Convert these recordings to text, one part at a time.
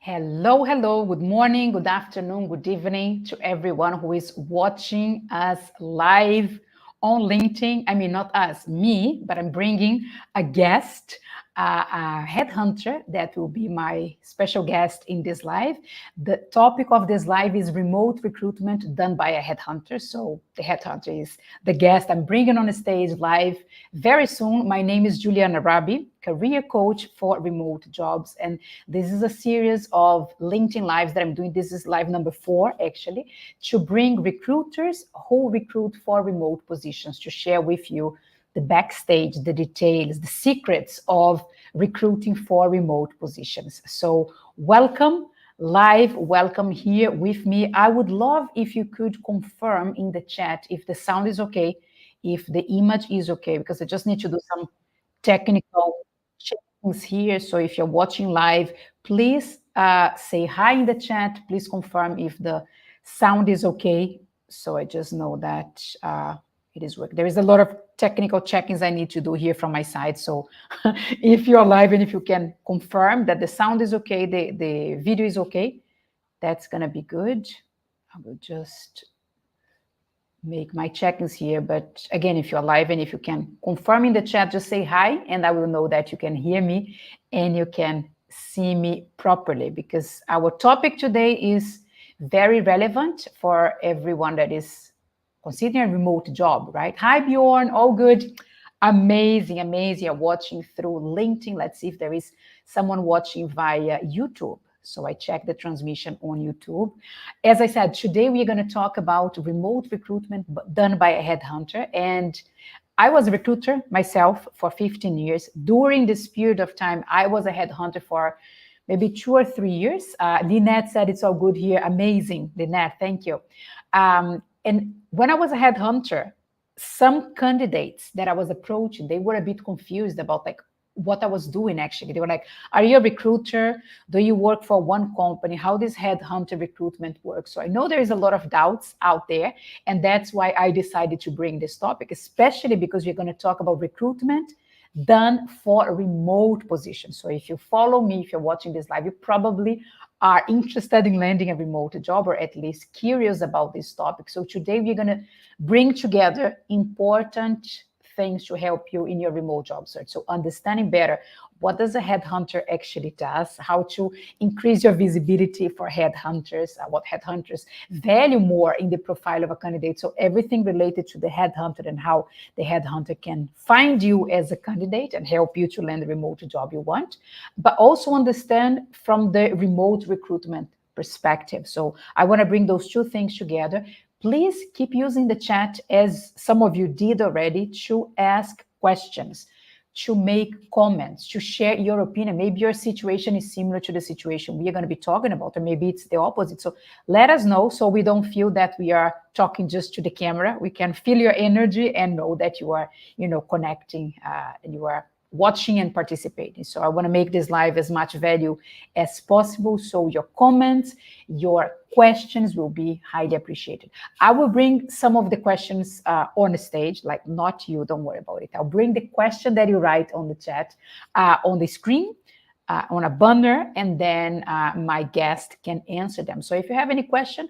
Hello, hello, good morning, good afternoon, good evening to everyone who is watching us live on LinkedIn. I mean, not us, me, but I'm bringing a guest, a headhunter that will be my special guest in this live. The topic of this live is remote recruitment done by a headhunter. So the headhunter is the guest I'm bringing on the stage live very soon. My name is Juliana Rabi, career coach for remote jobs. And this is a series of LinkedIn Lives that I'm doing. This is live number 4, actually, to bring recruiters who recruit for remote positions to share with you the backstage, the details, the secrets of recruiting for remote positions. So welcome live, welcome here with me. I would love if you could confirm in the chat if the sound is okay, if the image is okay, because I just need to do some technical checkings here. So if you're watching live, please say hi in the chat. Please confirm if the sound is okay. So I just know that it is working. There is a lot of technical checkings I need to do here from my side. So if you're live and if you can confirm that the sound is okay, the video is okay, that's going to be good. I will just make my check-ins here. But again, if you're live and if you can confirm in the chat, just say hi and I will know that you can hear me and you can see me properly, because our topic today is very relevant for everyone that is considering a remote job, right? Hi, Bjorn. All good. Amazing, amazing. You're watching through LinkedIn. Let's see if there is someone watching via YouTube. So I checked the transmission on YouTube. As I said, today we are going to talk about remote recruitment done by a headhunter. And I was a recruiter myself for 15 years. During this period of time, I was a headhunter for maybe 2 or 3 years. Lynette said it's all good here. Amazing, Lynette, thank you. And when I was a headhunter, some candidates that I was approaching, they were a bit confused about like what I was doing actually. They were like, are you a recruiter? Do you work for one company? How does headhunter recruitment work? So I know there is a lot of doubts out there. And that's why I decided to bring this topic, especially because we're going to talk about recruitment done for a remote position. So if you follow me, if you're watching this live, you probably are interested in landing a remote job or at least curious about this topic. So today we're going to bring together important things to help you in your remote job search. So understanding better what does a headhunter actually does, how to increase your visibility for headhunters, what headhunters value more in the profile of a candidate. So everything related to the headhunter and how the headhunter can find you as a candidate and help you to land the remote job you want, but also understand from the remote recruitment perspective. So I want to bring those two things together. Please keep using the chat, as some of you did already, to ask questions, to make comments, to share your opinion. Maybe your situation is similar to the situation we are going to be talking about, or maybe it's the opposite. So let us know so we don't feel that we are talking just to the camera. We can feel your energy and know that you are, connecting and you are watching and participating. So I want to make this live as much value as possible. So your comments, your questions will be highly appreciated. I will bring some of the questions on the stage, like not you, don't worry about it. I'll bring the question that you write on the chat, on the screen, on a banner, and then my guest can answer them. So if you have any question,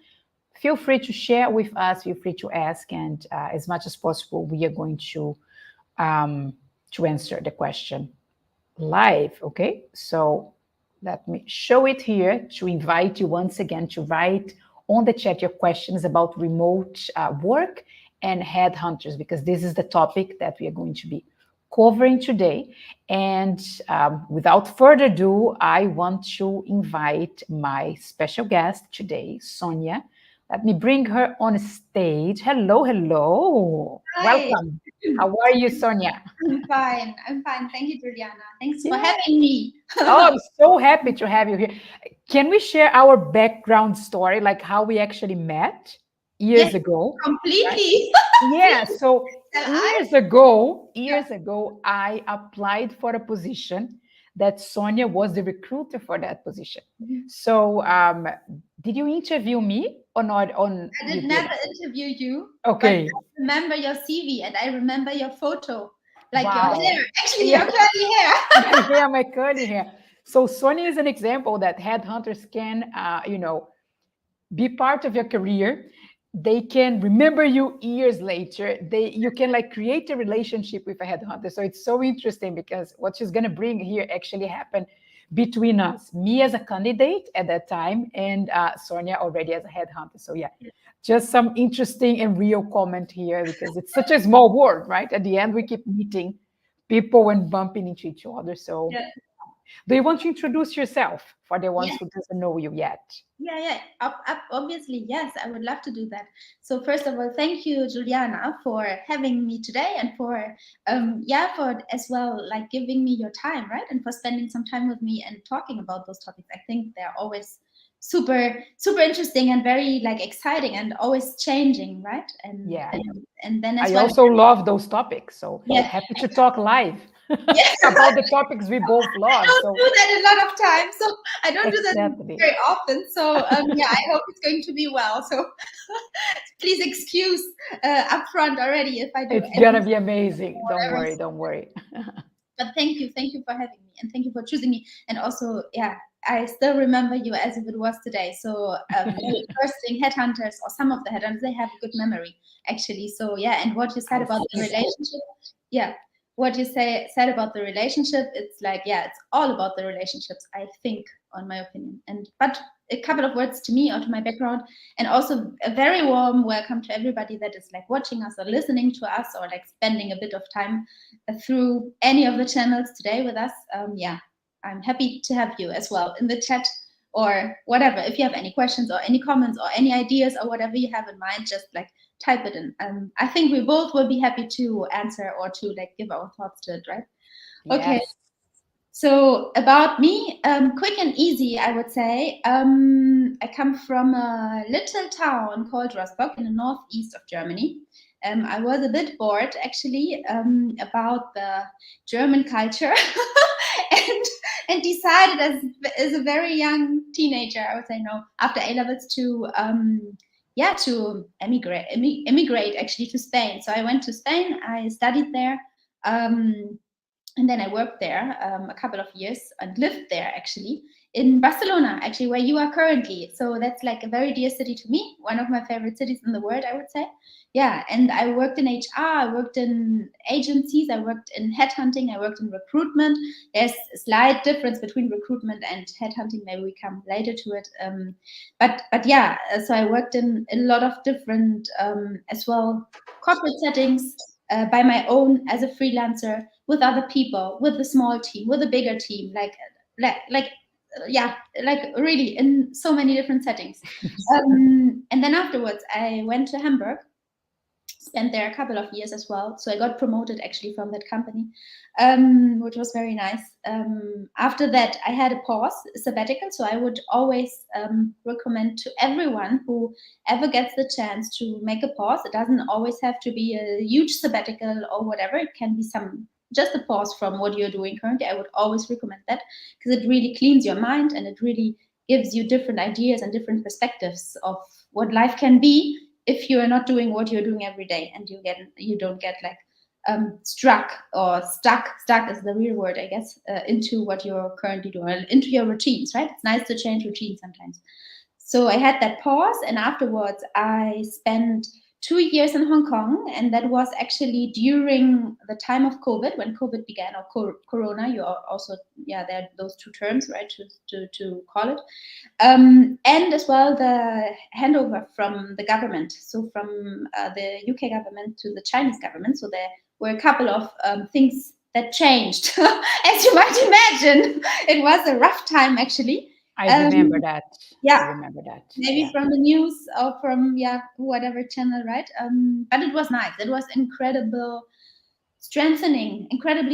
feel free to share with us, feel free to ask, and as much as possible, we are going to answer the question live, okay? So let me show it here to invite you once again to write on the chat your questions about remote work and headhunters, because this is the topic that we are going to be covering today. And without further ado, I want to invite my special guest today, Sonia. Let me bring her on stage. Hello, hello. Hi. Welcome. How are you, Sonia? I'm fine. I'm fine. Thank you, Juliana. Thanks for Yeah. having me. Oh, I'm so happy to have you here. Can we share our background story, like how we actually met Yes, years ago? Right? completely. Yeah, so Shall I? years ago, I applied for a position that Sonia was the recruiter for that position. So, did you interview me or not? I You did did. never interview you, but Okay. I remember your CV and I remember your photo, like your Wow. hair. Actually, your Yeah. curly hair. My hair, my curly hair. So Sonia is an example that headhunters can, be part of your career. They can remember you years later. You can like create a relationship with a headhunter. So it's so interesting because what she's going to bring here actually happened between us, me as a candidate at that time, and Sonia already as a headhunter. So yeah, just some interesting and real comment here because it's such a small world, right? At the end, we keep meeting people and bumping into each other. So Yeah. do you want to introduce yourself for the ones Yeah. who doesn't know you yet? Yeah. Obviously, yes, I would love to do that. So first of all, thank you, Juliana, for having me today, and for for as well like giving me your time, right, and for spending some time with me and talking about those topics. I think they're always super interesting and very like exciting and always changing, right? Yeah. And then as I well. also love those topics. So Yes. happy to talk live Yes. about the topics we both I love. don't So do that a lot of times, so I don't do that exactly. very often. So I hope it's going to be well. So please excuse upfront already if I do. It's gonna be amazing. Don't whatever. worry, don't worry. But thank you for having me, and thank you for choosing me. And also, I still remember you as if it was today. So the first thing, headhunters or some of the headhunters, they have a good memory actually. So yeah, and what you said about the relationship, what you said about the relationship, it's like, it's all about the relationships, I think, on my opinion. And but a couple of words to me or to my background, and also a very warm welcome to everybody that is like watching us or listening to us or like spending a bit of time through any of the channels today with us. I'm happy to have you as well in the chat or whatever. If you have any questions or any comments or any ideas or whatever you have in mind, just like type it in. I think we both will be happy to answer or to like give our thoughts to it, right? Okay. Yes. So about me, quick and easy, I would say. I come from a little town called Rostock in the northeast of Germany. I was a bit bored actually about the German culture and decided as a very young teenager, I would say no, after A levels to emigrate actually to Spain. So I went to Spain. I studied there. And then I worked there a couple of years and lived there actually in Barcelona, actually, where you are currently. So that's like a very dear city to me, one of my favorite cities in the world, I would say. Yeah, and I worked in HR, I worked in agencies, I worked in headhunting, I worked in recruitment. There's a slight difference between recruitment and headhunting. Maybe we come later to it. But yeah, so I worked in a lot of different as well corporate settings by my own as a freelancer, with other people, with a small team, with a bigger team, like really in so many different settings. And then afterwards, I went to Hamburg, spent there a couple of years as well. So I got promoted actually from that company, which was very nice. After that, I had a pause, a sabbatical. So I would always recommend to everyone who ever gets the chance to make a pause. It doesn't always have to be a huge sabbatical or whatever. It can be just a pause from what you're doing currently. I would always recommend that because it really cleans your mind and it really gives you different ideas and different perspectives of what life can be if you are not doing what you're doing every day, and you don't get like struck or stuck is the real word, I guess, into what you're currently doing, into your routines, right? It's nice to change routines sometimes. So I had that pause, and afterwards I spent 2 years in Hong Kong, and that was actually during the time of COVID, when COVID began, or Corona. You are also, there are those two terms, right, to call it. And as well the handover from the government, so from the UK government to the Chinese government. So there were a couple of things that changed. As you might imagine, it was a rough time actually. I remember that. Yeah, I remember that. maybe from the news or from whatever channel, right? But it was nice. It was incredibly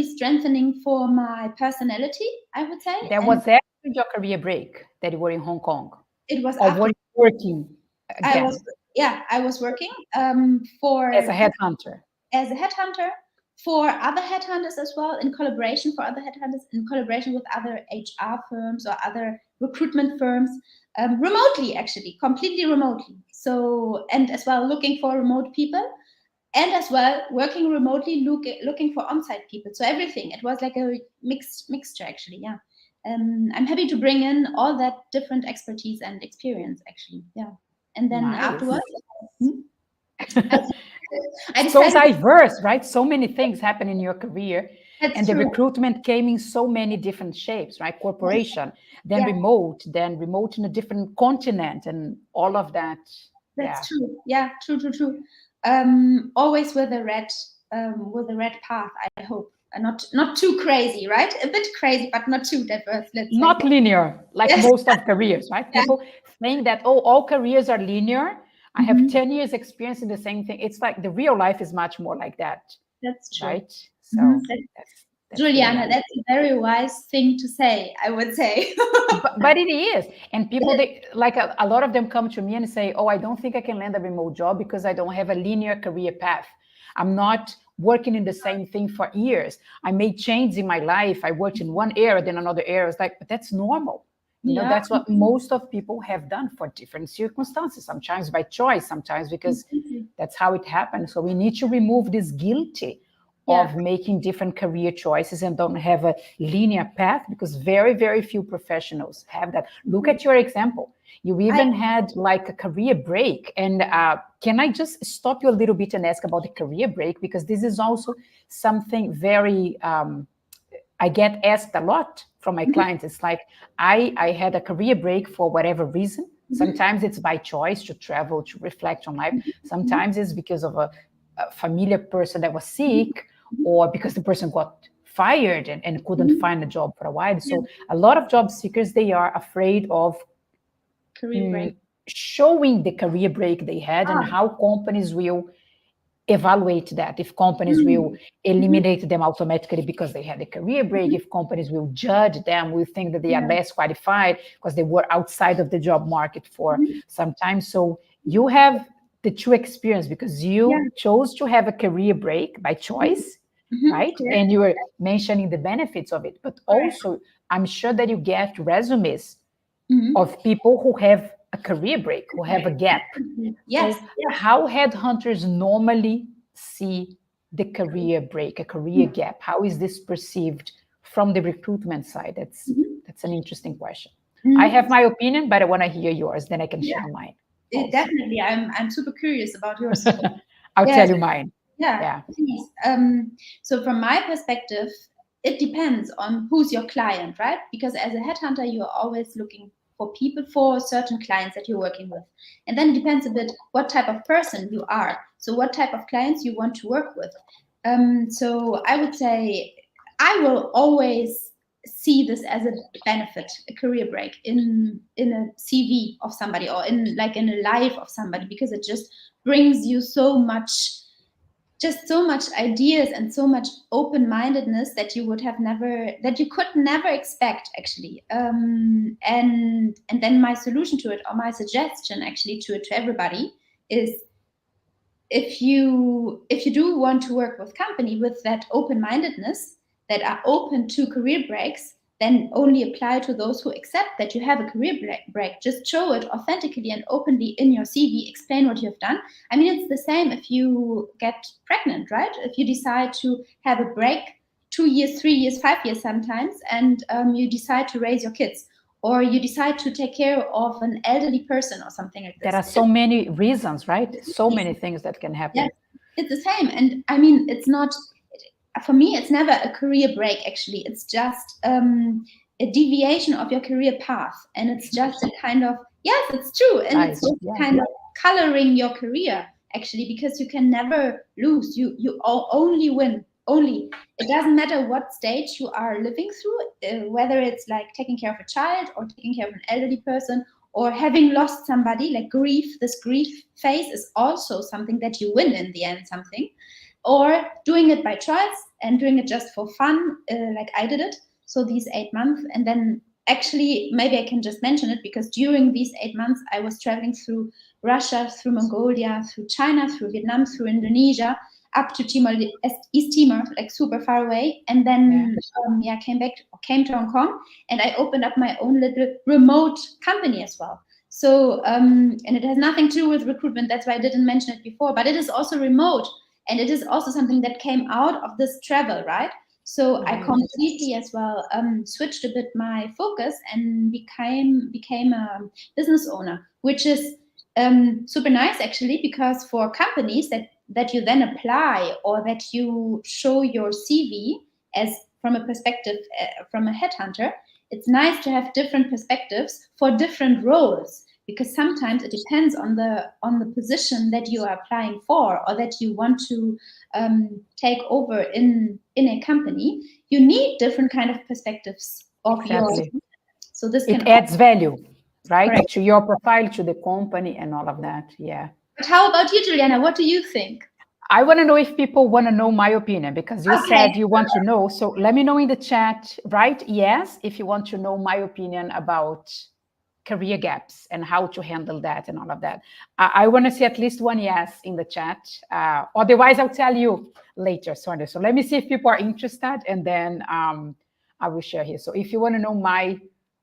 strengthening for my personality, I would say. That was after your career break that you were in Hong Kong. It was or after were you working again I was working for as a headhunter. As a headhunter for other headhunters as well, in collaboration for other headhunters, in collaboration with other HR firms or other recruitment firms, remotely, actually, completely remotely. So, and as well looking for remote people, and as well working remotely, looking for on-site people. So everything. It was like a mixture, actually. Yeah. I'm happy to bring in all that different expertise and experience, actually. Yeah. And then Nice. afterwards, I, I So decided diverse, right? So many things happen in your career. that's And the true. recruitment came in so many different shapes, right? Corporation, Yeah, then remote in a different continent, and all of that. Yeah. that's true. Yeah, true. Always with a red path, I hope. And not too crazy, right? A bit crazy, but not too diverse, let's say. Not linear, like Yes. most of careers, right? Yeah. People think that, oh, all careers are linear. I have Mhm. 10 years experience in the same thing. It's like the real life is much more like that, That's true. right? Mhm. So that's the Juliana, reality. that's a very wise thing to say, I would say. But it is. And people, they like a lot of them come to me and say, oh, I don't think I can land a remote job because I don't have a linear career path. I'm not working in the same thing for years. I made change in my life. I worked in one area, then another area. It's like, but that's normal. Yeah. That's what most of people have done for different circumstances, sometimes by choice, sometimes because that's how it happens. So we need to remove this guilty Yeah. of making different career choices and don't have a linear path, because very, very few professionals have that. Look at your example. You even had like a career break. And can I just stop you a little bit and ask about the career break? Because this is also something very, I get asked a lot from my clients. It's like, I had a career break for whatever reason. Sometimes it's by choice to travel, to reflect on life. Sometimes it's because of a familiar person that was sick, or because the person got fired and couldn't find a job for a while. So a lot of job seekers, they are afraid of Career break. showing the career break they had and how companies will evaluate that, if companies will eliminate them automatically because they had a career break, if companies will judge them, will think that they are less qualified because they were outside of the job market for some time. So you have the true experience because you chose to have a career break by choice, right? Correct. And you were mentioning the benefits of it, but also I'm sure that you get resumes of people who have a career break, who have a gap. Yes. So how headhunters normally see the career break, a career gap? How is this perceived from the recruitment side? That's an interesting question. I have my opinion, but I want to hear yours, then I can share mine also. Definitely. I'm super curious about yours too. I'll Yes. tell you mine. Yeah, Yeah. please. So from my perspective, it depends on who's your client, right? Because as a headhunter, you're always looking for people for certain clients that you're working with. And then it depends a bit what type of person you are. So what type of clients you want to work with. So I would say I will always see this as a benefit, a career break in a CV of somebody, or in a life of somebody, because it just brings you so much ideas and so much open-mindedness that you could never expect, actually. And then my solution to it, or my suggestion actually to everybody, is if you do want to work with company with that open-mindedness, that are open to career breaks, then only apply to those who accept that you have a career break. Just show it authentically and openly in your CV. Explain what you have done. I mean, it's the same if you get pregnant, right? If you decide to have a break, 2 years, 3 years, 5 years sometimes, and you decide to raise your kids, or you decide to take care of an elderly person or something like this. There are so many reasons, right? So many things that can happen. Yes, it's the same. And I mean, it's not, for me, it's never a career break, actually. It's just a deviation of your career path. And it's just a kind of, yes, it's true. And it's just kind of coloring your career, actually, because you can never lose. You only win. Only. It doesn't matter what stage you are living through, whether it's like taking care of a child, or taking care of an elderly person, or having lost somebody, like grief. This grief phase is also something that you win in the end, something. Or doing it by choice and doing it just for fun, like I did it. So these 8 months, and then actually, maybe I can just mention it, because during these 8 months, I was traveling through Russia, through Mongolia, through China, through Vietnam, through Indonesia, up to Timor, East Timor, like super far away. And then, came to Hong Kong, and I opened up my own little remote company as well. So, and it has nothing to do with recruitment. That's why I didn't mention it before, but it is also remote. And it is also something that came out of this travel, right? So I Right. completely as well switched a bit my focus and became a business owner, which is super nice actually, because for companies that you then apply or that you show your CV as from a perspective from a headhunter, it's nice to have different perspectives for different roles, because sometimes it depends on the position that you are applying for or that you want to take over in a company. You need different kind of perspectives of your. Exactly. So this can It also adds value, right? correct. To your profile, to the company and all of that. Yeah. But how about you, Juliana? What do you think? I want to know if people want to know my opinion, because you Okay. said you want to know. So let me know in the chat, right? Yes, if you want to know my opinion about career gaps and how to handle that and all of that. I want to see at least one yes in the chat. Otherwise, I'll tell you later, Sonia. So let me see if people are interested, and then I will share here. So if you want to know my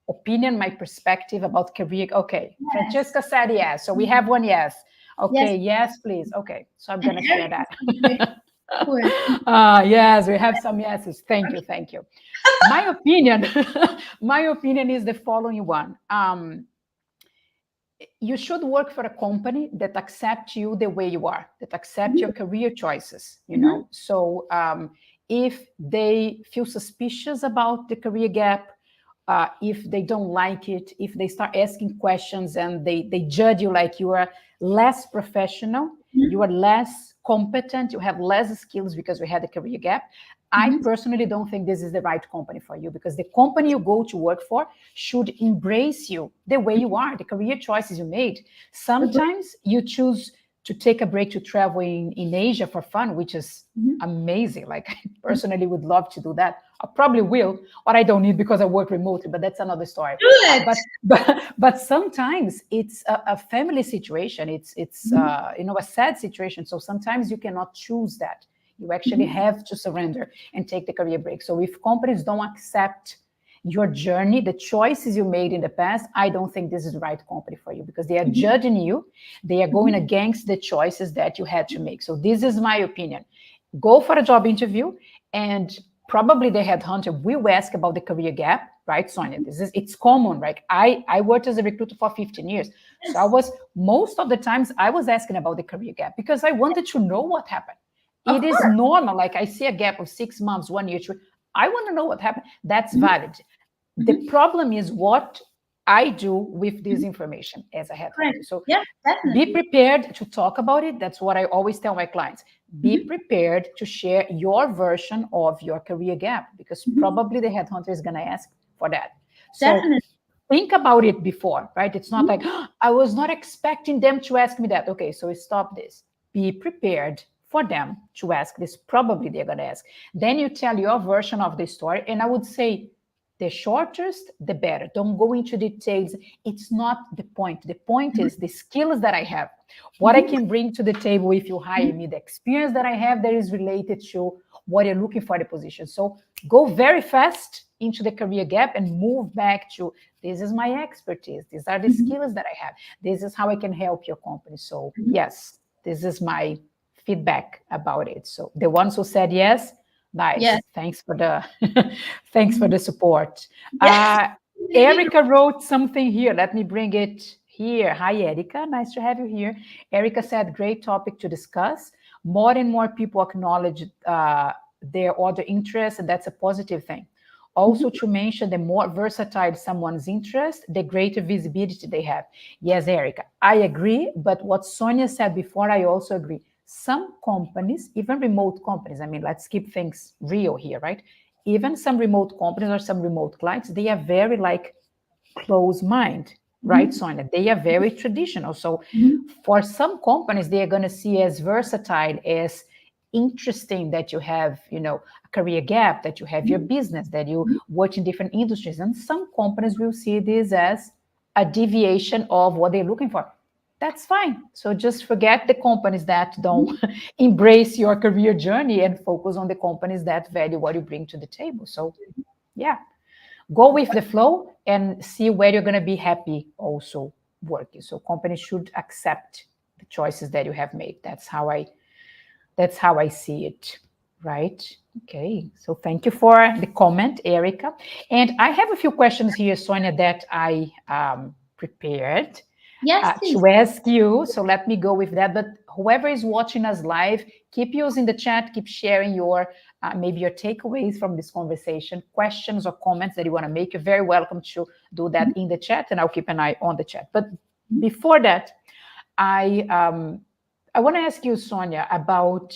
opinion, my perspective about career, okay. Yes. Francesca said yes. So we have one yes. Yes. Okay, yes, please. Okay, so I'm And going to share Eric that. is great. Cool. Yes, we have some yeses. Thank you, thank you. My opinion, my opinion is the following one. You should work for a company that accepts you the way you are, that accept your career choices, you Mhm. know. So if they feel suspicious about the career gap, if they don't like it, if they start asking questions and they judge you like you are less professional, you Mhm. are less competent, you have less skills because we had a career gap, I Mhm. personally don't think this is the right company for you, because the company you go to work for should embrace you the way you are, the career choices you made. Agree. Sometimes you choose to take a break to travel in Asia for fun, which is Mhm. amazing. Like, I personally would love to do that. I probably will, or I don't need because I work remotely, but that's another story. Do it. But sometimes it's a family situation. It's Mhm. a sad situation. So sometimes you cannot choose that. You actually Mhm. have to surrender and take the career break. So if companies don't accept your journey, the choices you made in the past, I don't think this is the right company for you, because they are Mhm. judging you. They are going Mhm. against the choices that you had to make. So this is my opinion. Go for a job interview, and probably the headhunter will ask about the career gap, right, Sonia? It's common, right? I worked as a recruiter for 15 years. So I Yes. was, most of the times I was asking about the career gap because I wanted to know what happened. Of It is course. normal. Like, I see a gap of 6 months, 1 year, two. I want to know what happened. That's Mhm. valid. The Mhm. problem is what I do with this information as a Correct. headhunter. So Yeah, be definitely. prepared to talk about it. That's what I always tell my clients. Be Mhm. prepared to share your version of your career gap, because Mhm. probably the headhunter is going to ask for that. So Definitely. think about it before, right? It's not Mhm. like, "Oh, I was not expecting them to ask me that." Okay, so stop this. Be prepared for them to ask this. Probably they're going to ask. Then you tell your version of the story. And I would say the shortest, the better. Don't go into details. It's not the point. The point Mhm. is the skills that I have, what I Mhm. can bring to the table if you hire me, the experience that I have that is related to what you're looking for the position. So go very fast into the career gap and move back to, this is my expertise. These are the Mhm. skills that I have. This is how I can help your company. So Mhm. yes, this is my feedback about it. So the ones who said yes, Yes. nice. Thanks for the thanks for Mhm. the support. Yes. Uh, Erica wrote something here. Let me bring it here. Hi, Erica. Nice to have you here. Erica said, great topic to discuss. More and more people acknowledge their other interests, and that's a positive thing. Also, Mhm. to mention, the more versatile someone's interest, the greater visibility they have. Yes, Erica, I agree. But what Sonia said before, I also agree. Some companies, even remote companies, I mean, let's keep things real here, right? Even some remote companies or some remote clients, they are very like close mind, right, Mhm. Sonia? They are very traditional. So Mhm. for some companies, they are going to see as versatile, as interesting that you have, a career gap, that you have your Mhm. business, that you Mhm. work in different industries. And some companies will see this as a deviation of what they're looking for. That's fine. So just forget the companies that don't embrace your career journey and focus on the companies that value what you bring to the table. So yeah, go with the flow and see where you're going to be happy also working. So companies should accept the choices that you have made. That's how I see it. Right. Okay. So thank you for the comment, Erica. And I have a few questions here, Sonia, that I prepared Yes, please. to ask you. So let me go with that. But whoever is watching us live, keep using the chat, keep sharing your maybe your takeaways from this conversation, questions or comments that you want to make. You're very welcome to do that in the chat, and I'll keep an eye on the chat. But before that, I want to ask you, Sonia, about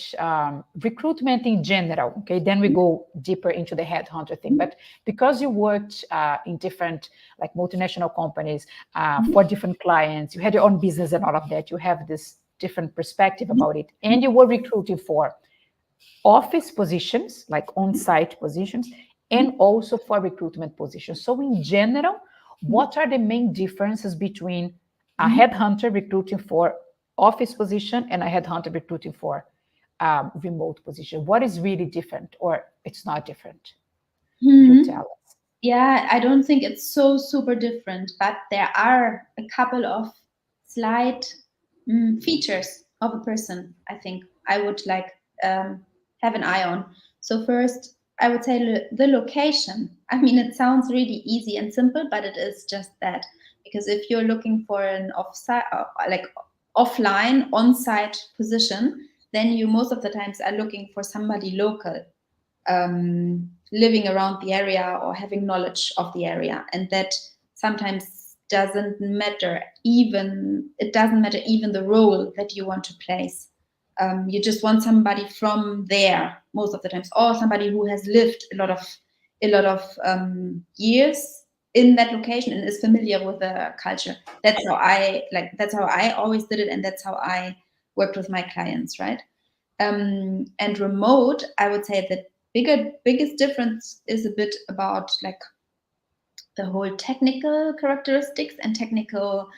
recruitment in general. Okay, then we go deeper into the headhunter thing. But because you worked in different, like multinational companies for different clients, you had your own business and all of that. You have this different perspective about it, and you were recruiting for office positions, like on-site positions, and also for recruitment positions. So, in general, what are the main differences between a headhunter recruiting for office position and a headhunter recruiting for remote position? What is really different, or it's not different? You tell us. Yeah, I don't think it's so super different, but there are a couple of slight features of a person I think I would like have an eye on. So first, I would say the location. I mean, it sounds really easy and simple, but it is just that. Because if you're looking for an offsite, like offline, on-site position, then you most of the times are looking for somebody local, living around the area or having knowledge of the area, and that sometimes doesn't matter. Even it doesn't matter even the role that you want to place. You just want somebody from there most of the times, or somebody who has lived a lot of years in that location and is familiar with the culture. That's how I like. That's how I always did it, and that's how I worked with my clients, right? And remote, I would say the biggest difference is a bit about like the whole technical characteristics and technical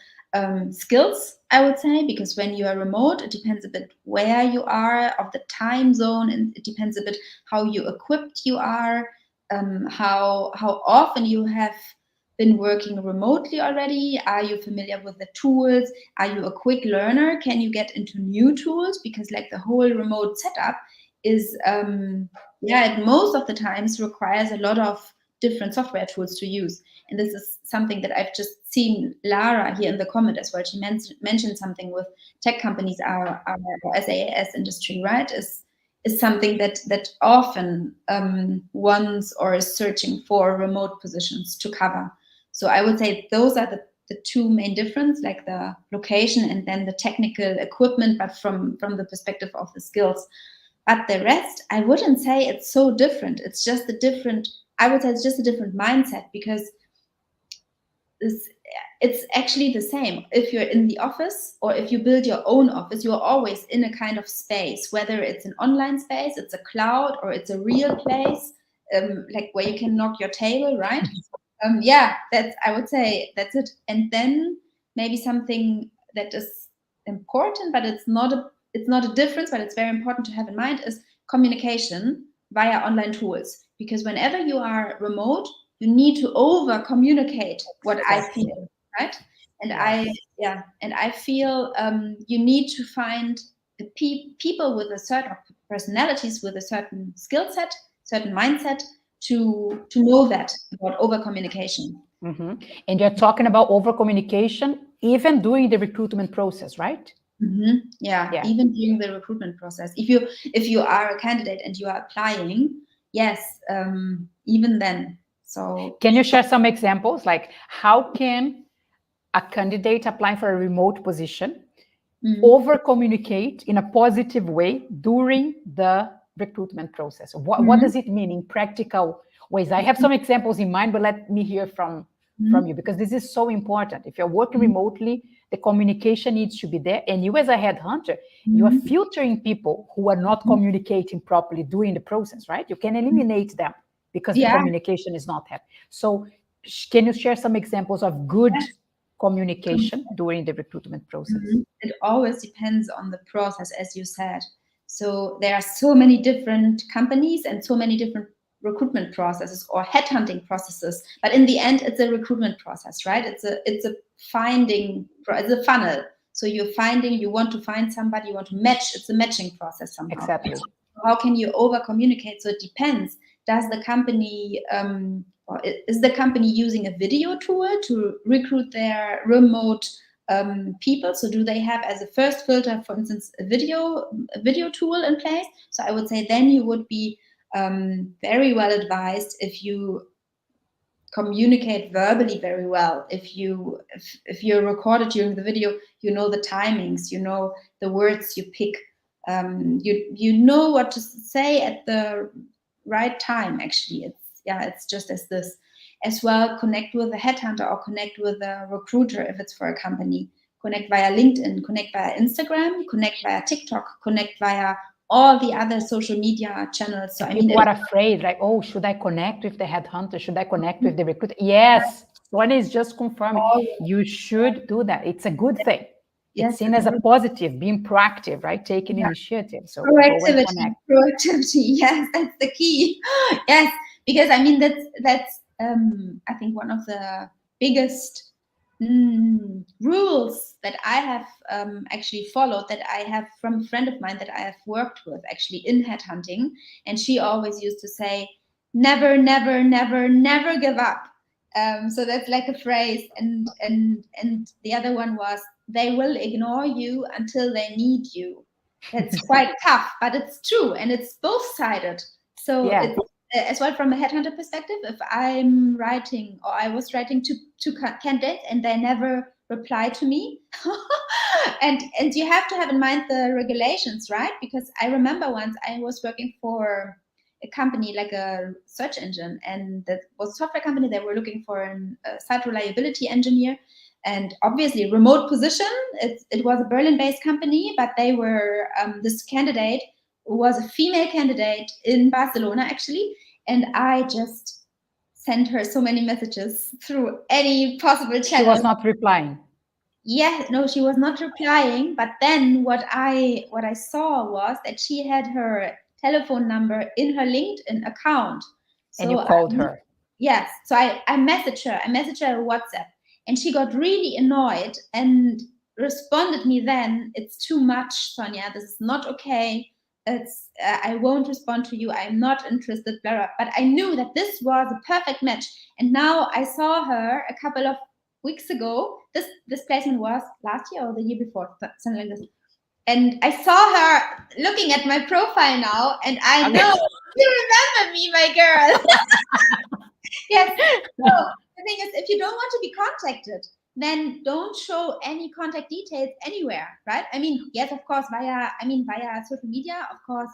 skills, I would say, because when you are remote, it depends a bit where you are of the time zone, and it depends a bit how you equipped you are, how often you have been working remotely already. Are you familiar with the tools? Are you a quick learner? Can you get into new tools? Because like the whole remote setup is it most of the times requires a lot of different software tools to use. And this is something that I've just seen Lara here in the comment as well. She mentioned something with tech companies, our SaaS industry, right? Is something that often wants or is searching for remote positions to cover. So I would say those are the two main difference, like the location and then the technical equipment, but from the perspective of the skills. But the rest, I wouldn't say it's so different. It's just I would say it's just a different mindset, because it's actually the same. If you're in the office or if you build your own office, you're always in a kind of space, whether it's an online space, it's a cloud, or it's a real place, like where you can knock your table, right? I would say that's it. And then maybe something that is important, but it's not a difference, but it's very important to have in mind, is communication via online tools. Because whenever you are remote, you need to over communicate what I feel, right? And I feel you need to find the people with a certain personalities, with a certain skill set, certain mindset, to know that about over communication. Mm-hmm. And you're talking about over communication even during the recruitment process, right? Mm-hmm. Yeah, even during the recruitment process. If you are a candidate and you are applying, yes, even then. So can you share some examples, like how can a candidate applying for a remote position over communicate in a positive way during the recruitment process? What does it mean in practical ways? I have some examples in mind, but let me hear from you, because this is so important. If you're working remotely, the communication needs to be there. And you as a headhunter, you are filtering people who are not communicating properly during the process, right? You can eliminate them because the communication is not happening. So can you share some examples of good communication during the recruitment process? It always depends on the process, as you said. So there are so many different companies and so many different recruitment processes or headhunting processes, but in the end it's a recruitment process, right? It's a funnel. So you want to find somebody, you want to match. It's a matching process somehow. Exactly. How can you over communicate? So it depends. Does the company or is the company using a video tool to recruit their remote people? So do they have as a first filter, for instance, a video tool in place? So I would say then you would be very well advised if you communicate verbally very well. If you're recorded during the video, you know the timings, you know the words you pick, you know what to say at the right time. Actually, it's just as this as well. Connect with a headhunter or connect with a recruiter if it's for a company. Connect via LinkedIn, connect via Instagram, connect via TikTok, connect via all the other social media channels. So I mean, people are afraid, like, oh, should I connect with the headhunter? Should I connect with the recruiter? Yes, Sonia is just confirming. You should do that. It's a good thing. It's seen as a positive, being proactive, right? Taking initiative. So go and connect. Proactivity. Yes, that's the key. Yes, because I mean that's I think one of the biggest rules that I have actually followed, that I have from a friend of mine that I have worked with actually in headhunting, and she always used to say, "Never, never, never, never give up." So that's like a phrase, and the other one was, "They will ignore you until they need you." That's quite tough, but it's true, and it's both sided. So it's as well from a headhunter perspective. If I'm writing, or I was writing to candidates and they never reply to me, and you have to have in mind the regulations, right? Because I remember once I was working for a company like a search engine, and that was a software company. They were looking for a site reliability engineer, and obviously remote position. It was a Berlin-based company, but they were this candidate was a female candidate in Barcelona actually, and I just sent her so many messages through any possible channel. She was not replying. Yeah, no, she was not replying. But then what I saw was that she had her telephone number in her LinkedIn account. So and you called her. Yes. So I messaged her. I messaged her on WhatsApp, and she got really annoyed and responded me then, "It's too much, Sonia. This is not okay. It's I won't respond to you. I'm not interested." Blah, blah. But I knew that this was a perfect match. And now I saw her a couple of weeks ago. This placement was last year or the year before, something like this. And I saw her looking at my profile now, and I know you remember me, my girl. Yes. So the thing is, if you don't want to be contacted, then don't show any contact details anywhere, right? I mean, yes, of course, via social media, of course,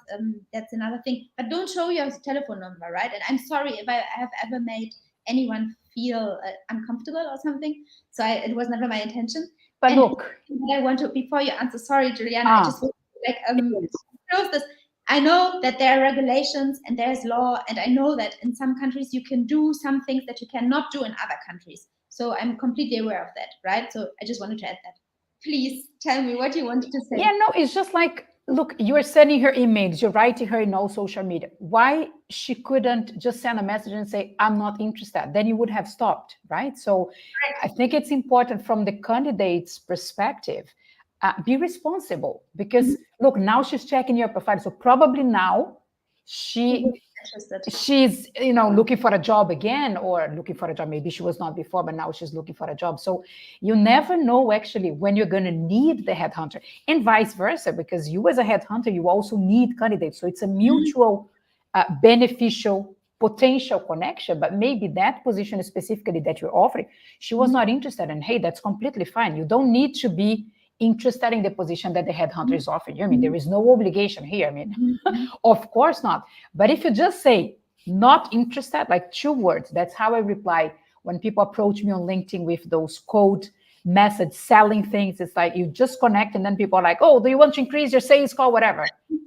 that's another thing. But don't show your telephone number, right? And I'm sorry if I have ever made anyone feel uncomfortable or something. So it was never my intention. But look, I want to, before you answer, sorry, Juliana, I just want to close this. I know that there are regulations and there's law, and I know that in some countries you can do some things that you cannot do in other countries. So I'm completely aware of that, right? So I just wanted to add that. Please tell me what you wanted to say. Yeah, no, it's just like, look, you're sending her emails, you're writing her in all social media. Why she couldn't just send a message and say, "I'm not interested"? Then you would have stopped, right? So I think it's important from the candidate's perspective, be responsible, because look, now she's checking your profile. So probably now she's looking for a job again, or looking for a job. Maybe she was not before, but now she's looking for a job. So you never know actually when you're going to need the headhunter, and vice versa, because you as a headhunter, you also need candidates. So it's a mutual beneficial potential connection. But maybe that position specifically that you're offering, she was not interested in. Hey, that's completely fine. You don't need to be interested in the position that the headhunter is offering you. I mean, there is no obligation here. I mean, of course not. But if you just say not interested, like 2 words, that's how I reply when people approach me on LinkedIn with those cold message selling things. It's like you just connect, and then people are like, "Oh, do you want to increase your sales call?" Whatever.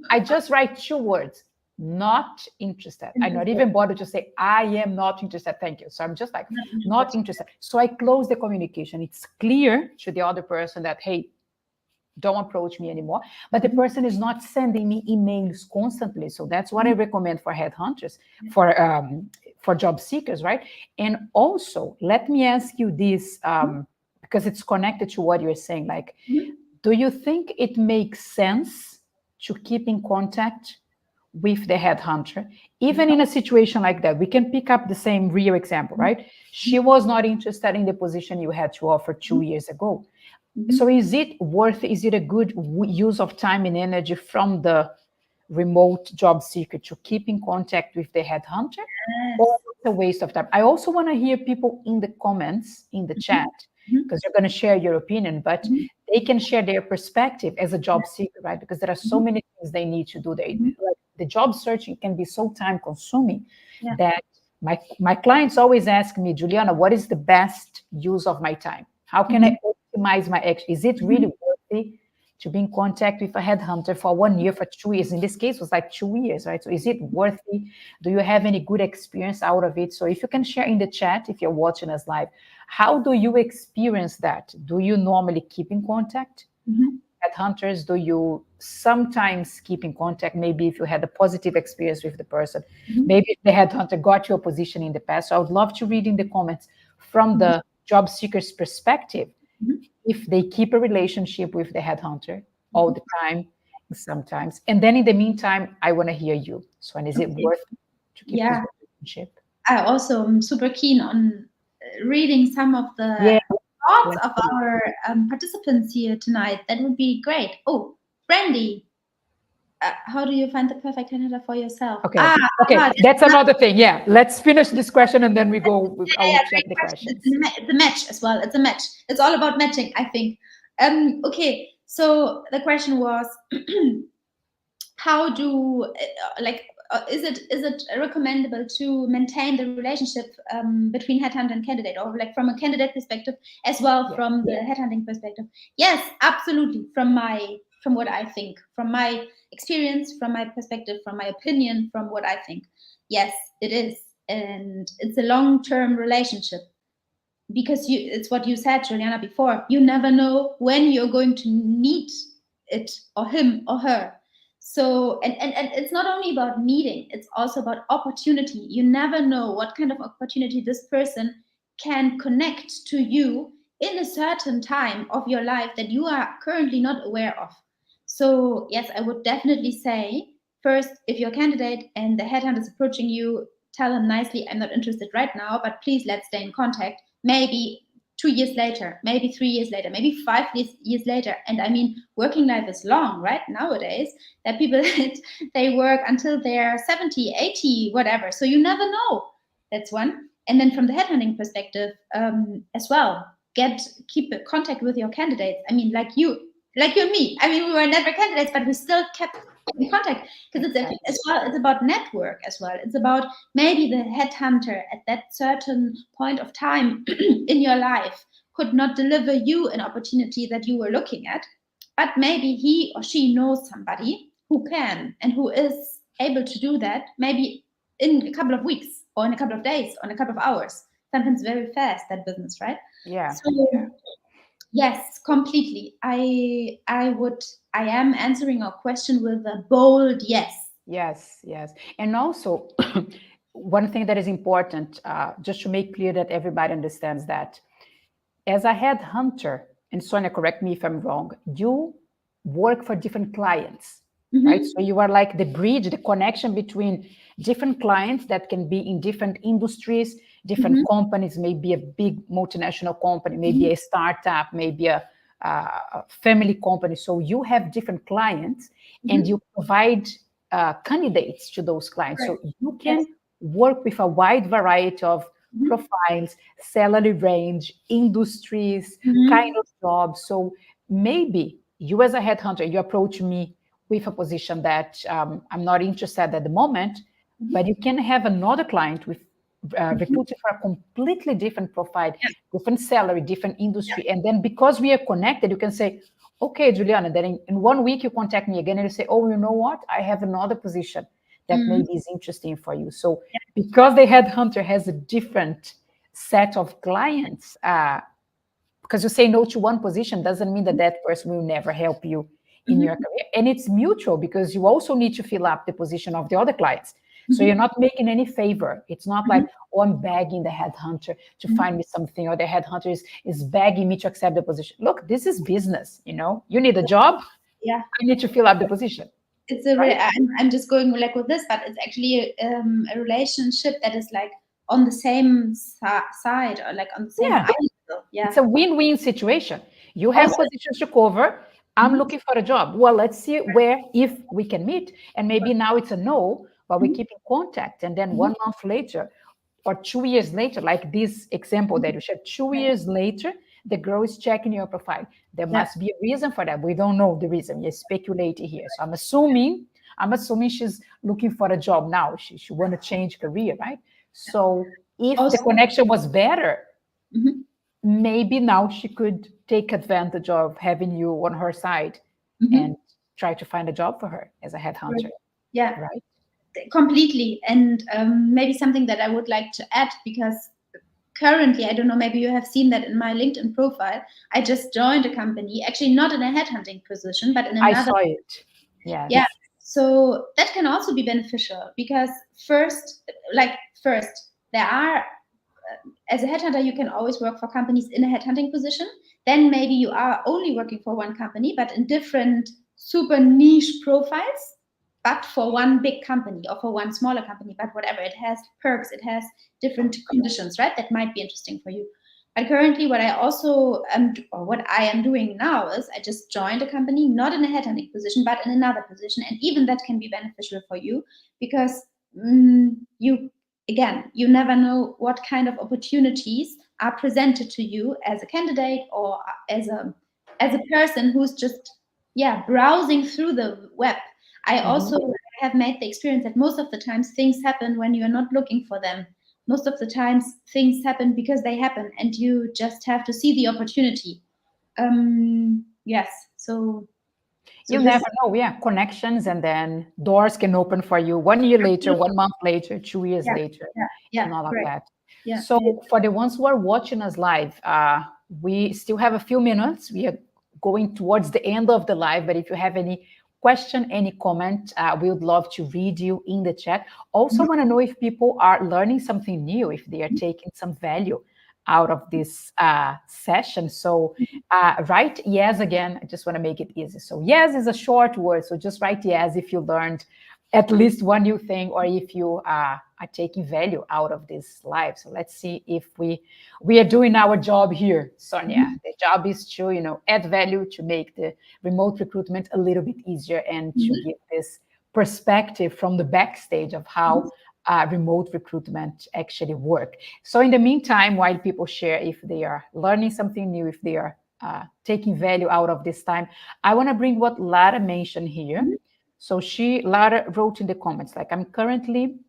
I just write 2 words, not interested. I not even bother to say, "I am not interested, thank you." So I'm just like, not interested. So I close the communication. It's clear to the other person that, hey, don't approach me anymore. But the person is not sending me emails constantly. So that's what I recommend for headhunters, for job seekers, right? And also, let me ask you this, because it's connected to what you're saying. Like, do you think it makes sense to keep in contact with the headhunter, even in a situation like that, we can pick up the same real example, right? She was not interested in the position you had to offer 2 years ago. So is it a good use of time and energy from the remote job seeker to keep in contact with the headhunter, or it's a waste of time? I also want to hear people in the comments, in the chat, because you're going to share your opinion, but they can share their perspective as a job seeker, right? Because there are so many things they need to do. Like the job searching can be so time consuming that my clients always ask me, Juliana, what is the best use of my time? How can I optimize my action? Is it really worthy to be in contact with a headhunter for 1 year, for 2 years? In this case, it was like 2 years, right? So is it worthy? Do you have any good experience out of it? So if you can share in the chat, if you're watching us live, how do you experience that? Do you normally keep in contact? Headhunters, do you sometimes keep in contact? Maybe if you had a positive experience with the person, maybe the headhunter got you a position in the past. So I would love to read in the comments from the job seeker's perspective, if they keep a relationship with the headhunter all the time, sometimes. And then in the meantime, I want to hear you. So, and is it worth to keep this relationship? I also am super keen on reading some of the thoughts of our participants here tonight. That would be great. Oh, Brandy, how do you find the perfect candidate for yourself? Okay, that's another thing. Yeah, let's finish this question and then we go. I will check the questions. It's a match as well. It's a match. It's all about matching, I think. Okay, so the question was, how do is it recommendable to maintain the relationship between headhunter and candidate, or like from a candidate perspective as well from the headhunting perspective? Yes, absolutely. From what I think, from my experience, from my perspective, from my opinion, from what I think, yes, it is, and it's a long-term relationship, because it's what you said, Juliana, before. You never know when you're going to need it, or him or her. So, and it's not only about needing, it's also about opportunity. You never know what kind of opportunity this person can connect to you in a certain time of your life that you are currently not aware of. So yes, I would definitely say, first, if you're a candidate and the headhunter is approaching you, tell him nicely, I'm not interested right now, but please let's stay in contact. Maybe 2 years later, maybe 3 years later, maybe 5 years later. And I mean, working life is long, right? Nowadays, that people, they work until they're 70, 80, whatever. So you never know. That's one. And then from the headhunting perspective as well, keep contact with your candidates. I mean, like you and me. I mean, we were never candidates, but we still kept in contact, because it's about network as well. It's about maybe the headhunter at that certain point of time in your life could not deliver you an opportunity that you were looking at, but maybe he or she knows somebody who can and who is able to do that, maybe in a couple of weeks or in a couple of days or in a couple of hours. Sometimes very fast, that business, right? Yeah. So yes, completely. I am answering your question with a bold yes. Yes. And also, one thing that is important, just to make clear that everybody understands that, as a headhunter, and Sonia, correct me if I'm wrong, you work for different clients, right? So you are like the bridge, the connection between different clients that can be in different industries, different companies, maybe a big multinational company, maybe a startup, maybe a family company. So you have different clients and you provide candidates to those clients. Right. So you can work with a wide variety of profiles, salary range, industries, kind of jobs. So maybe you as a headhunter, you approach me with a position that I'm not interested at the moment, but you can have another client with recruiting for a completely different profile, different salary, different industry. And then because we are connected, you can say, okay, Juliana, then in 1 week you contact me again and you say, oh, you know what? I have another position that maybe is interesting for you. So because the headhunter has a different set of clients, because you say no to one position doesn't mean that that person will never help you in your career. And it's mutual, because you also need to fill up the position of the other clients. So you're not making any favor. It's not like, oh, I'm begging the headhunter to find me something, or the headhunter is begging me to accept the position. Look, this is business, you need a job. Yeah. I need to fill up the position. it's a right? I'm just going like with this, but it's actually a relationship that is like on the same side or like on the same Yeah. island. It's Yeah. a win-win situation. You have Also, positions to cover. I'm mhm, looking for a job. Well, let's see where if we can meet. And maybe now it's a no, but we mhm, keep in contact. And then mhm, 1 month later or 2 years later, like this example mhm. that you shared, two Yeah, years later, the girl is checking your profile. There yeah, must be a reason for that. We don't know the reason. We're speculating here. So I'm assuming she's looking for a job now. She want to change career, right? yeah. So if the Also, connection was better, mhm, maybe now she could take advantage of having you on her side mhm, and try to find a job for her as a headhunter, yeah, right? completely. And maybe something that I would like to add, because currently, I don't know, maybe you have seen that in my LinkedIn profile. I just joined a company, actually not in a headhunting position, but in I another. saw it. Yeah. Yes. So that can also be beneficial because first, like first, there are as a headhunter, you can always work for companies in a headhunting position. Then maybe you are only working for one company, but in different super niche profiles, but for one big company or for one smaller company, but whatever, it has perks, it has different conditions, right? That might be interesting for you. But currently, what I also am, or what I am doing now is I just joined a company, not in a headhunting position, but in another position. And even that can be beneficial for you because you again, you never know what kind of opportunities are presented to you as a candidate or as a person who's just browsing through the web. I Mhm. also have made the experience that most of the times things happen when you're not looking for them. Most of the times things happen because they happen and you just have to see the opportunity. Yes, so You this. never know. Yeah, connections and then doors can open for you 1 year later, 1 month later, 2 years Yeah, later, yeah, and all of correct. that. Yeah, So, yeah. for the ones who are watching us live, we still have a few minutes. We are going towards the end of the live, but if you have any question, any comment, we would love to read you in the chat. Also, want to know if people are learning something new, if they are taking some value out of this session. So, write yes again. I just want to make it easy. So, yes is a short word. So, just write yes if you learned at least one new thing or if you are taking value out of this live. So let's see if we are doing our job here, Sonia. Mhm, The job is to add value, to make the remote recruitment a little bit easier, and to mhm, give this perspective from the backstage of mhm, how remote recruitment actually work. So in the meantime, while people share if they are learning something new, if they are taking value out of this time, I want to bring what Lara mentioned here. mhm, So Lara wrote in the comments, like, I'm currently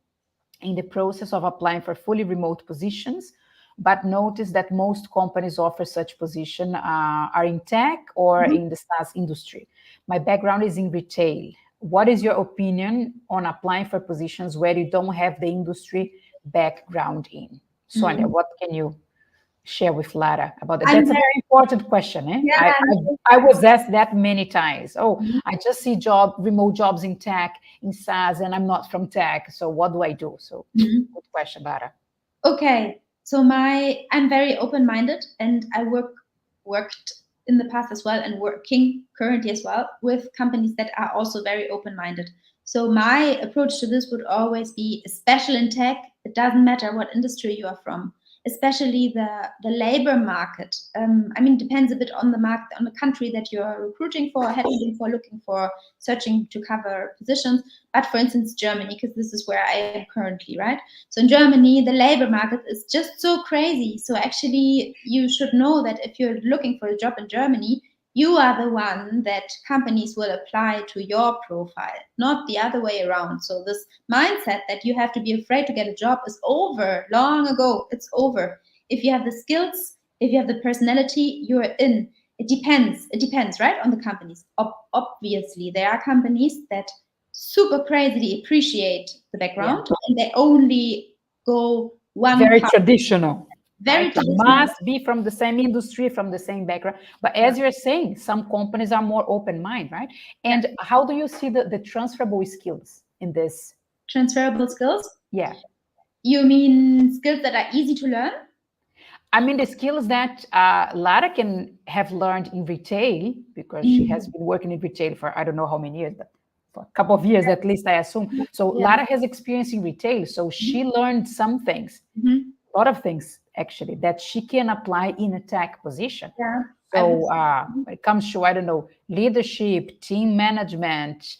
in the process of applying for fully remote positions, but notice that most companies offer such position are in tech or mhm. in the SaaS industry. My background is in retail. What is your opinion on applying for positions where you don't have the industry background in? Sonia, Mm. what can you share with Lara about that? I'm That's a very, very important question. Eh? yeah, I was asked that many times. Oh, mhm, I just see remote jobs in tech, in SaaS, and I'm not from tech. So what do I do? So mhm. good question, Lara. Okay, so I'm very open-minded, and I worked in the past as well, and working currently as well with companies that are also very open-minded. So my approach to this would always be, especially in tech, it doesn't matter what industry you are from, especially the labor market. I mean, depends a bit on the market, on the country that you're recruiting for, headhunting for, looking for, searching to cover positions. But for instance, Germany, because this is where I am currently, right? So in Germany, the labor market is just so crazy. So actually, you should know that if you're looking for a job in Germany, you are the one that companies will apply to your profile, not the other way around. So this mindset that you have to be afraid to get a job is over long ago. It's over. If you have the skills, if you have the personality, you're in. It depends. It depends, right, on the companies. Obviously, there are companies that super crazily appreciate the Yeah, background and they only go one very path, traditional, very right? You traditional. must be from the same industry, from the same background. But as you're saying, some companies are more open mind, right? Yeah, And how do you see the transferable skills in this? transferable skills. Yeah. You mean skills that are easy to learn? I mean, the skills that Lara can have learned in retail, because she has Mm. been working in retail for I don't know how many years, but for a couple of years at least, I assume. So Yeah. Lara has experience in retail, so she learned some things, a lot of things actually, that she can apply in a tech position. Yeah. So when it comes to, I don't know, leadership, team management,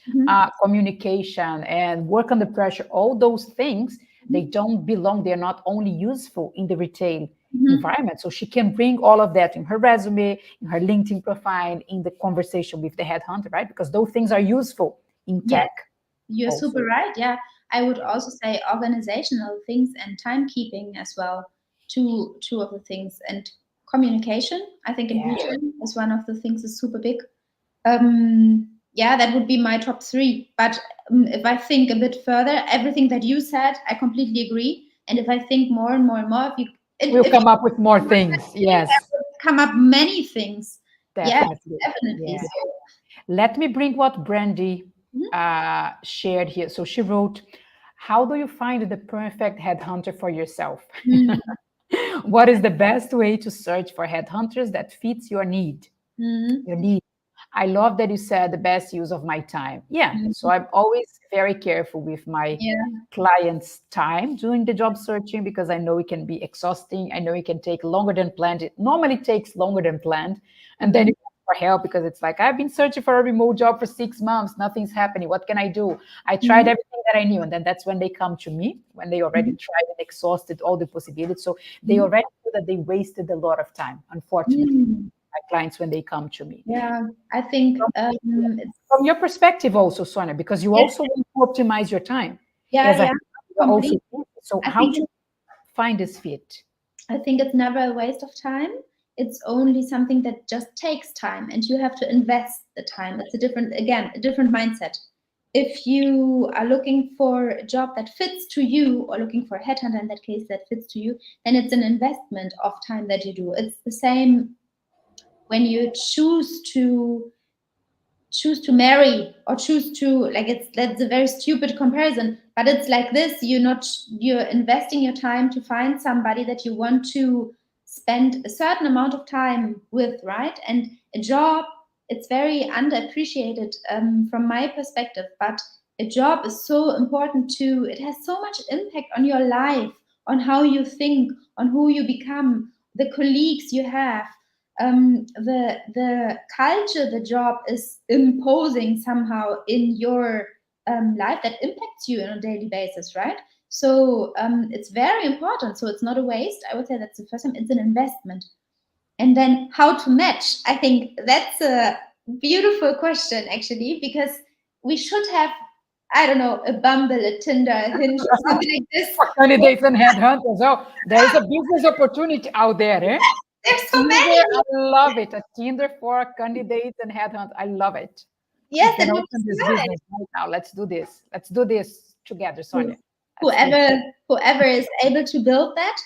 communication, and work under pressure, all those things, they don't belong, they're not only useful in the retail environment. So she can bring all of that in her resume, in her LinkedIn profile, in the conversation with the headhunter, right? Because those things are useful in tech. You're also. super right. Yeah. I would also say organizational things and timekeeping as well. Two of the things. And communication, I think in retail is one of the things is super big. Yeah, that would be my top 3. But if I think a bit further, everything that you said, I completely agree. And if I think more and more and more, we'll come up with more things. Yes. Come up many things. Definitely. Yeah, definitely. Yeah. So, let me bring what Brandy shared here. So she wrote, how do you find the perfect headhunter for yourself? What is the best way to search for headhunters that fits your need? Your need. I love that you said the best use of my time. Yeah. So I'm always very careful with my clients' time doing the job searching, because I know it can be exhausting. I know it can take longer than planned. It normally takes longer than planned. And then you ask for help, because it's like, I've been searching for a remote job for 6 months. Nothing's happening. What can I do? I tried everything that I knew. And then that's when they come to me, when they already tried and exhausted all the possibilities. So they already feel that they wasted a lot of time, unfortunately. My clients, when they come to me. Yeah, I think From your perspective also, Sonia, because you also want to optimize your time. Yeah, Also, so how to find this fit? I think it's never a waste of time. It's only something that just takes time, and you have to invest the time. It's a different mindset. If you are looking for a job that fits to you, or looking for a headhunter in that case that fits to you, then it's an investment of time that you do. It's the same when you choose to marry, or choose to, like, that's a very stupid comparison, but it's like this: you're investing your time to find somebody that you want to spend a certain amount of time with, right? And a job, it's very underappreciated from my perspective, but a job is so important too. It has so much impact on your life, on how you think, on who you become, the colleagues you have, the culture the job is imposing somehow in your life that impacts you on a daily basis, right? So it's very important. So it's not a waste. I would say that's the first time. It's an investment. And then how to match? I think that's a beautiful question, actually, because we should have, I don't know, a Bumble, a Tinder, a Hinge, or something like this. For candidates and headhunters. Oh, there is a business opportunity out there, eh? There's so Tinder, many. I love it. A Tinder for candidates and headhunters. I love it. Yes, We can that open would be this good. business right now. Let's do this. Let's do this together, Sonia. Whoever is able to build that,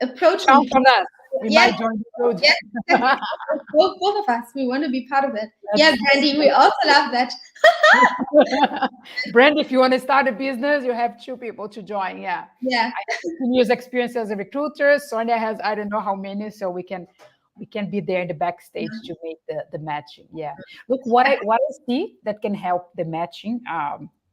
approach Count me. on us. We Yes, might join the project. yes, exactly. both of us, we want to be part of it. Yeah, Brandy, we also love that. Brand, if you want to start a business, you have 2 people to join. Yeah. Yeah. I have 15 years experience as a recruiter. Sonia has, I don't know how many, so we can be there in the backstage to make the matching. Yeah. Look, what I see that can help the matching.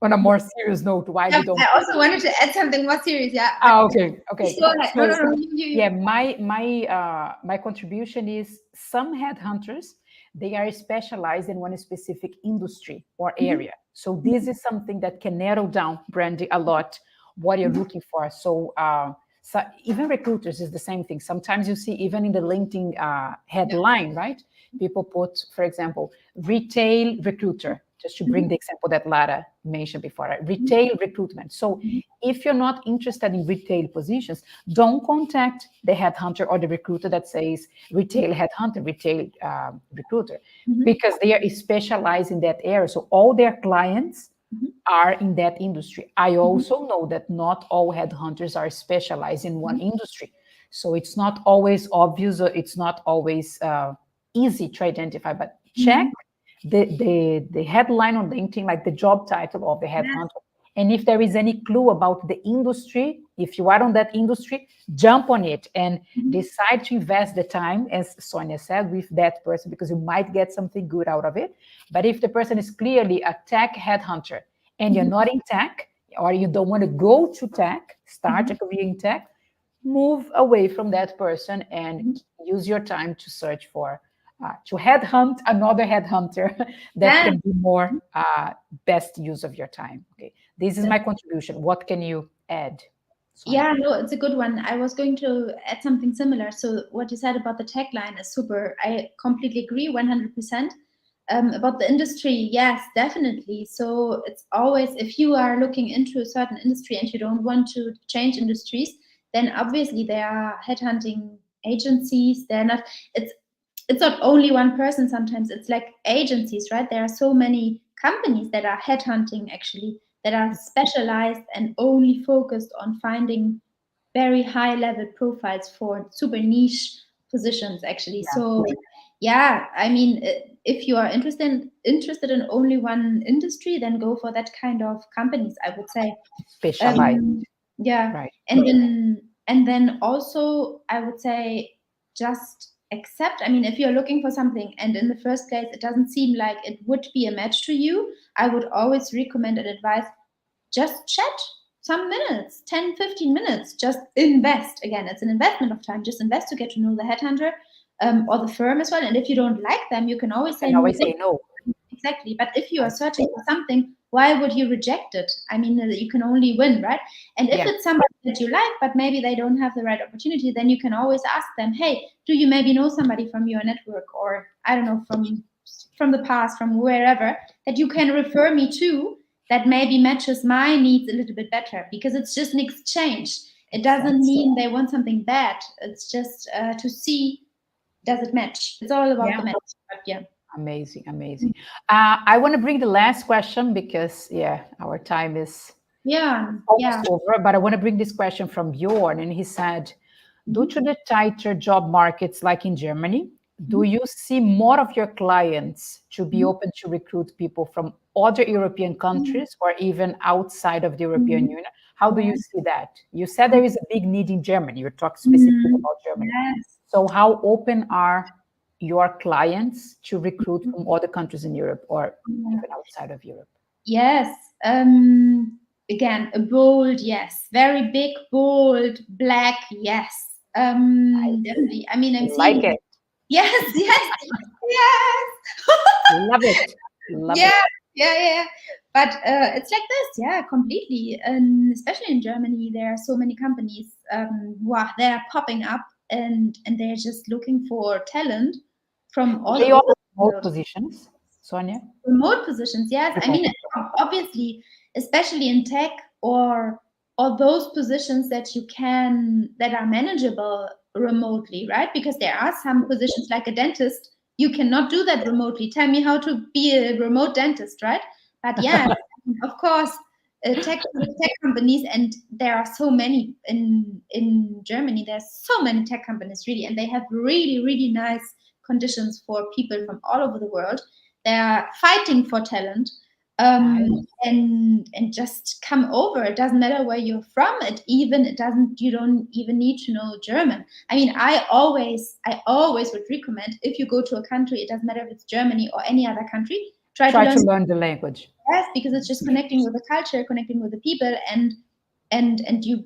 On a more serious note, why we don't. I also wanted to add something more serious. Yeah. Okay. Go ahead. No. Yeah, my contribution is some headhunters, they are specialized in one specific industry or area. So this is something that can narrow down, Brandy, a lot what you're looking for. So even recruiters is the same thing. Sometimes you see even in the LinkedIn headline, right? People put, for example, retail recruiter, just to bring the example that Lara mentioned before, right? Retail recruitment. So if you're not interested in retail positions, don't contact the headhunter or the recruiter that says retail headhunter, retail recruiter, because they are specialized in that area. So all their clients are in that industry. I also know that not all headhunters are specialized in one industry. So it's not always obvious, or it's not always easy to identify, but check the headline on LinkedIn, like the job title of the headhunter, And if there is any clue about the industry, if you are on that industry, jump on it and decide to invest the time, as Sonia said, with that person, because you might get something good out of it. But if the person is clearly a tech headhunter and you're not in tech, or you don't want to go to tech, start a career in tech, move away from that person and use your time to search for, to headhunt another headhunter that can be more best use of your time. Okay, this is my contribution. What can you add, Sonia? Yeah, no, it's a good one. I was going to add something similar. So what you said about the tech line is super. I completely agree, 100%. About the industry, yes, definitely. So it's always, if you are looking into a certain industry and you don't want to change industries, then obviously there are headhunting agencies. They're not. It's not only one person. Sometimes it's like agencies, right? There are so many companies that are headhunting actually, that are specialized and only focused on finding very high level profiles for super niche positions actually. So yeah, I mean, if you are interested in only one industry, then go for that kind of companies, I would say. Specialized. Yeah, Right. and then also I would say just accept. I mean, if you're looking for something and in the first place it doesn't seem like it would be a match to you, I would always recommend and advise, just chat some minutes, 10, 15 minutes, just invest. Again, it's an investment of time. Just invest to get to know the headhunter, or the firm as well. And if you don't like them, you can always say no. Say no. Exactly. But if you are searching for something, why would you reject it? I mean, you can only win, right? And if it's somebody that you like, but maybe they don't have the right opportunity, then you can always ask them, hey, do you maybe know somebody from your network, or I don't know, from the past, from wherever, that you can refer me to, that maybe matches my needs a little bit better, because it's just an exchange. It doesn't mean they want something bad. It's just to see, does it match? It's all about the match. But yeah. Amazing, amazing. I want to bring the last question because, our time is almost over. But I want to bring this question from Bjorn. And he said, due to the tighter job markets like in Germany, do you see more of your clients to be open to recruit people from other European countries or even outside of the European Union? How do you see that? You said there is a big need in Germany. You talked specifically about Germany. So how open are your clients to recruit from other countries in Europe or even outside of Europe? Yes. Again, a bold yes. Very big, bold, black yes. Definitely. I mean, I'm seeing it. Yes, yes, yes. Love it. Yeah. But it's like this, yeah, completely. And especially in Germany, there are so many companies. They're popping up, and they're just looking for talent from all They over all the world. positions, Sonia? Remote positions, yes. I mean, obviously, especially in tech, or those positions that are manageable remotely, right? Because there are some positions like a dentist, you cannot do that remotely. Tell me how to be a remote dentist, right? But yeah, of course, tech companies, and there are so many in Germany. There's so many tech companies, really, and they have really, really nice conditions for people from all over the world. They're fighting for talent, and just come over. It doesn't matter where you're from. You don't even need to know German. I mean, I always would recommend, if you go to a country, it doesn't matter if it's Germany or any other country, try to learn the language. Yes, because it's just connecting with the culture, connecting with the people, and you,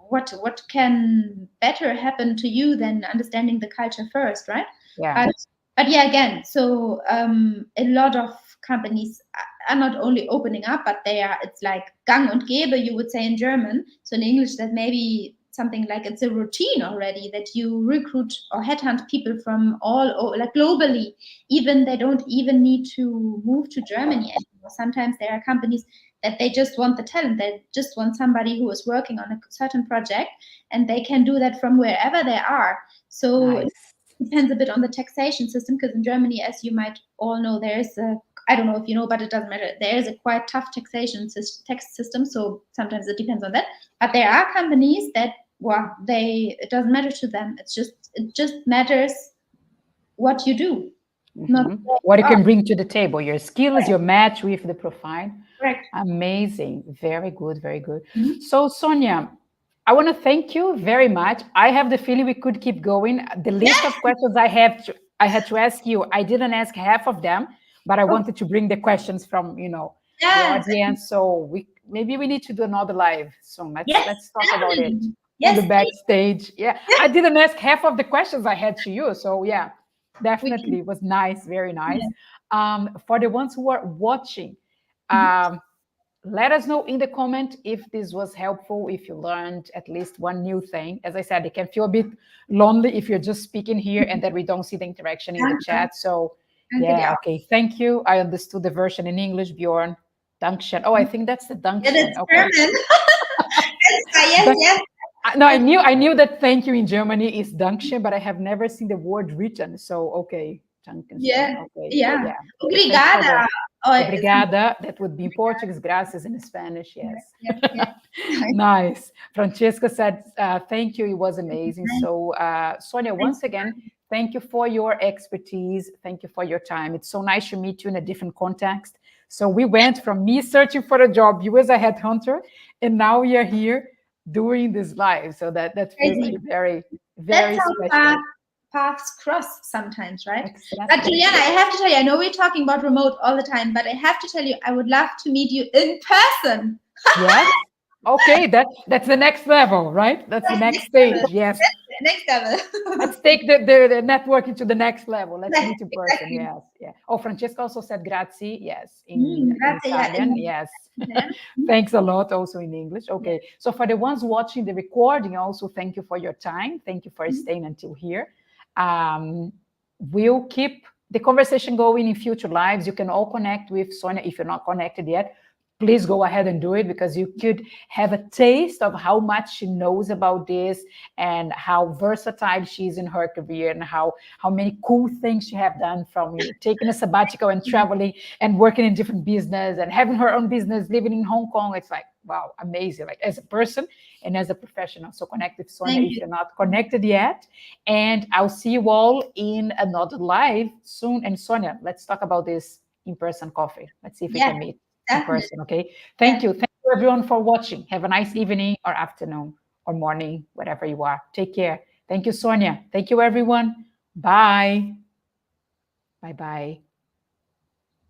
what can better happen to you than understanding the culture first, right? Yeah. But yeah, again, so a lot of companies are not only opening up, but it's like gang und gäbe, you would say in German. So in English, that maybe something like it's a routine already, that you recruit or headhunt people from all over, like globally. Even they don't even need to move to Germany anymore. Sometimes there are companies that they just want the talent. They just want somebody who is working on a certain project, and they can do that from wherever they are. So it depends a bit on the taxation system, because in Germany, as you might all know, there is I don't know if you know, but it doesn't matter. There is a quite tough tax system, so sometimes it depends on that. But there are companies that, it doesn't matter to them. It just matters what you do. not what you can bring to the table, your skills, your match with the profile. correct. Amazing. Very good. Very good. Mhm. So, Sonia, I want to thank you very much. I have the feeling we could keep going. The list of questions I had to ask you, I didn't ask half of them, but I Oh, wanted to bring the questions from, the yes, audience. So we need to do another live soon. yes, Let's talk about it definitely. on the Yes, backstage. Yeah, I didn't ask half of the questions I had to you. So yeah, we can. definitely it was nice, very nice. Yeah. For the ones who are watching, Mhm. um, let us know in the comment if this was helpful, if you learned at least one new thing. As I said, it can feel a bit lonely if you're just speaking here and that we don't see the interaction in the Danke, chat. So danke dir yeah, auch. okay, thank you. I understood the version in English, Bjorn. Dankeschön. Oh, I think that's the Yeah, Dankeschön. that's Okay. German. Yes, But yes. no, I knew that thank you in Germany is Dankeschön, but I have never seen the word written. So okay, Dankeschön. Yeah, Okay, yeah. yeah. Okay, thanks for Obrigada. the Oh, obrigada. That would be in Portuguese. Graças in Spanish. Yes. yeah, yeah. Nice. Francesca said, thank you. It was amazing. So, Sonia, Thank once again, thank you for your expertise. Thank you for your time. It's so nice to meet you in a different context. So we went from me searching for a job, you as a headhunter, and now we are here doing this live. So that feels crazy. like very, That's very how special. paths cross sometimes, right? But Exactly. Juliana, I have to tell you, I know we're talking about remote all the time, but I have to tell you, I would love to meet you in person. Yes. Okay, that's the next level, right? That's the next Next level. stage. Yes. Next level. Let's take the networking to the next level. Let's meet in person. Exactly. Yes. Yeah. Oh, Francesca also said grazie. Yes. In Grazie, yeah, Italian. Yes. yeah. Thanks a lot. Also in English. Okay. So for the ones watching the recording, also thank you for your time. Thank you for staying until here. Um, we'll keep the conversation going in future lives. You can all connect with Sonia if you're not connected yet. Please go ahead and do it because you could have a taste of how much she knows about this and how versatile she is in her career and how many cool things she have done from taking a sabbatical and traveling and working in different business and having her own business, living in Hong Kong. It's like, wow, amazing, like as a person and as a professional. So connect with Sonia Thank if you. you're not connected yet. And I'll see you all in another live soon. And Sonia, let's talk about this in-person coffee. Let's see if we Yes, can meet in definitely. person. Okay. Yes. Thank you. Thank you everyone for watching. Have a nice evening or afternoon or morning, whatever you are. Take care. Thank you, Sonia. Thank you, everyone. Bye. Bye bye.